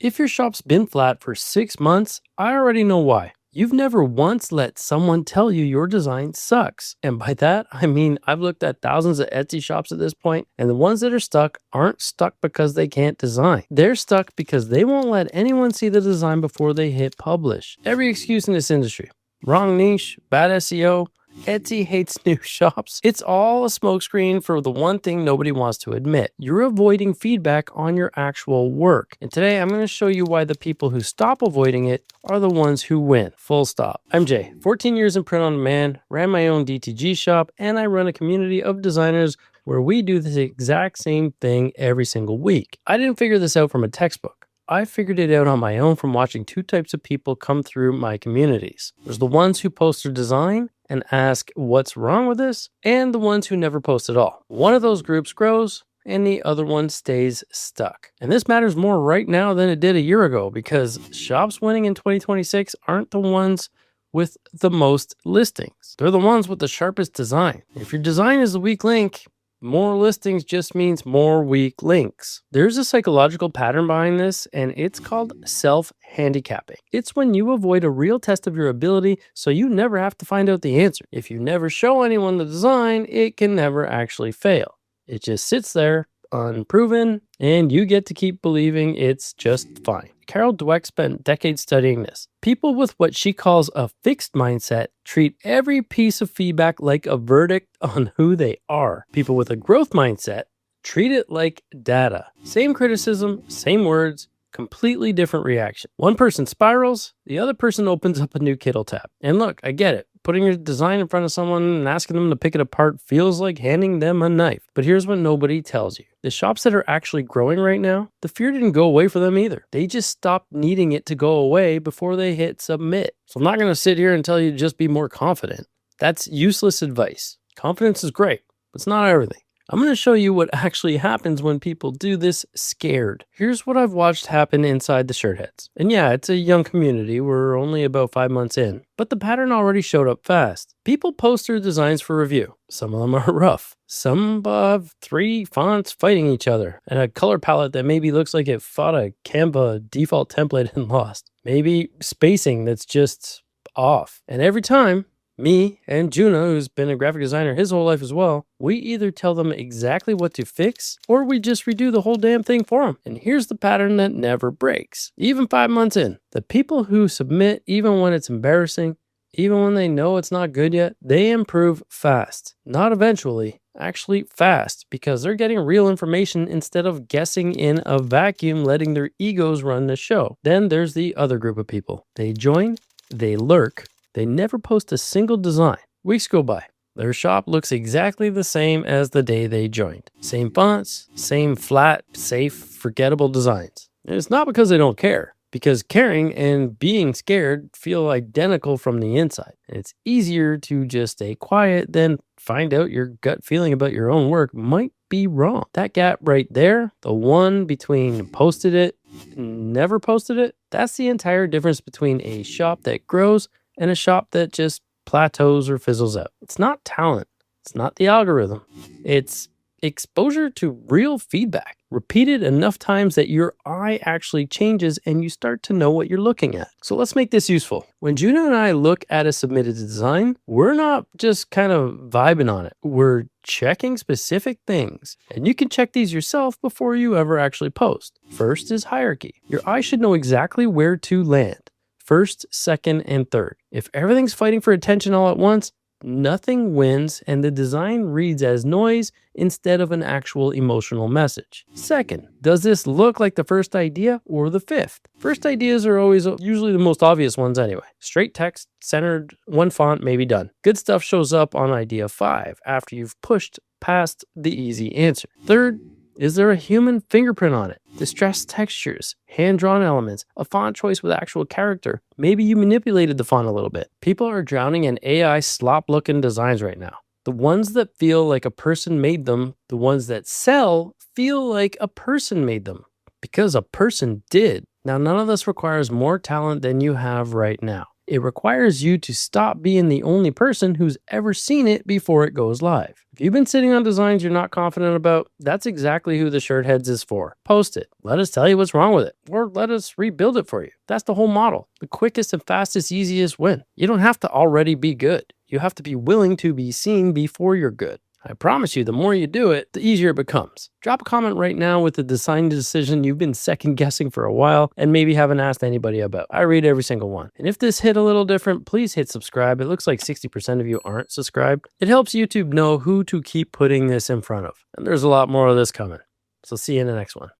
If your shop's been flat for 6 months, I already know why. You've never once let someone tell you your design sucks. And by that, I mean I've looked at thousands of Etsy shops at this point, and the ones that are stuck aren't stuck because they can't design. They're stuck because they won't let anyone see the design before they hit publish. Every excuse in this industry. Wrong niche, bad SEO, Etsy hates new shops. It's all a smokescreen for the one thing nobody wants to admit. You're avoiding feedback on your actual work. And today I'm going to show you why the people who stop avoiding it are the ones who win. Full stop. I'm Jay, 14 years in print on demand, ran my own DTG shop, and I run a community of designers where we do the exact same thing every single week. I didn't figure this out from a textbook. I figured it out on my own from watching two types of people come through my communities. There's the ones who post their design and ask what's wrong with this, and the ones who never post at all. One of those groups grows and the other one stays stuck. And this matters more right now than it did a year ago because shops winning in 2026 aren't the ones with the most listings. They're the ones with the sharpest design. If your design is the weak link, more listings just means more weak links. There's a psychological pattern behind this, and it's called self-handicapping. It's when you avoid a real test of your ability so you never have to find out the answer. If you never show anyone the design, it can never actually fail. It just sits there, unproven, and you get to keep believing it's just fine. Carol Dweck spent decades studying this. People with what she calls a fixed mindset treat every piece of feedback like a verdict on who they are. People with a growth mindset treat it like data. Same criticism, same words, completely different reaction. One person spirals, the other person opens up a new Kittle tab. And look, I get it. Putting your design in front of someone and asking them to pick it apart feels like handing them a knife. But here's what nobody tells you. The shops that are actually growing right now, the fear didn't go away for them either. They just stopped needing it to go away before they hit submit. So I'm not going to sit here and tell you to just be more confident. That's useless advice. Confidence is great, but it's not everything. I'm going to show you what actually happens when people do this scared. Here's what I've watched happen inside the shirtheads. And yeah, it's a young community. We're only about 5 months in, but the pattern already showed up fast. People post their designs for review. Some of them are rough. Some have 3 fonts fighting each other and a color palette that maybe looks like it fought a Canva default template and lost. Maybe spacing that's just off. And every time, me and Juno, who's been a graphic designer his whole life as well, we either tell them exactly what to fix or we just redo the whole damn thing for them. And here's the pattern that never breaks. Even 5 months in, the people who submit even when it's embarrassing, even when they know it's not good yet, they improve fast. Not eventually, actually fast, because they're getting real information instead of guessing in a vacuum, letting their egos run the show. Then there's the other group of people. They join, they lurk, they never post a single design. Weeks go by. Their shop looks exactly the same as the day they joined. Same fonts, same flat, safe, forgettable designs. And it's not because they don't care, because caring and being scared feel identical from the inside. And it's easier to just stay quiet than find out your gut feeling about your own work might be wrong. That gap right there, the one between posted it, never posted it, that's the entire difference between a shop that grows and a shop that just plateaus or fizzles out. It's not talent. It's not the algorithm. It's exposure to real feedback, repeated enough times that your eye actually changes and you start to know what you're looking at. So let's make this useful. When Juno and I look at a submitted design, we're not just kind of vibing on it. We're checking specific things. And you can check these yourself before you ever actually post. First is hierarchy. Your eye should know exactly where to land. First, second, and third. If everything's fighting for attention all at once, nothing wins and the design reads as noise instead of an actual emotional message. Second, does this look like the first idea or the fifth? First ideas are always usually the most obvious ones anyway. Straight text, centered, one font, maybe done. Good stuff shows up on idea 5 after you've pushed past the easy answer. Third, is there a human fingerprint on it? Distressed textures, hand-drawn elements, a font choice with actual character. Maybe you manipulated the font a little bit. People are drowning in AI slop-looking designs right now. The ones that feel like a person made them, the ones that sell feel like a person made them. Because a person did. Now, none of this requires more talent than you have right now. It requires you to stop being the only person who's ever seen it before it goes live. If you've been sitting on designs you're not confident about, that's exactly who the Shirtheads is for. Post it. Let us tell you what's wrong with it, or let us rebuild it for you. That's the whole model. The quickest and fastest, easiest win. You don't have to already be good. You have to be willing to be seen before you're good. I promise you, the more you do it, the easier it becomes. Drop a comment right now with the design decision you've been second guessing for a while and maybe haven't asked anybody about. I read every single one. And if this hit a little different, please hit subscribe. It looks like 60% of you aren't subscribed. It helps YouTube know who to keep putting this in front of. And there's a lot more of this coming. So see you in the next one.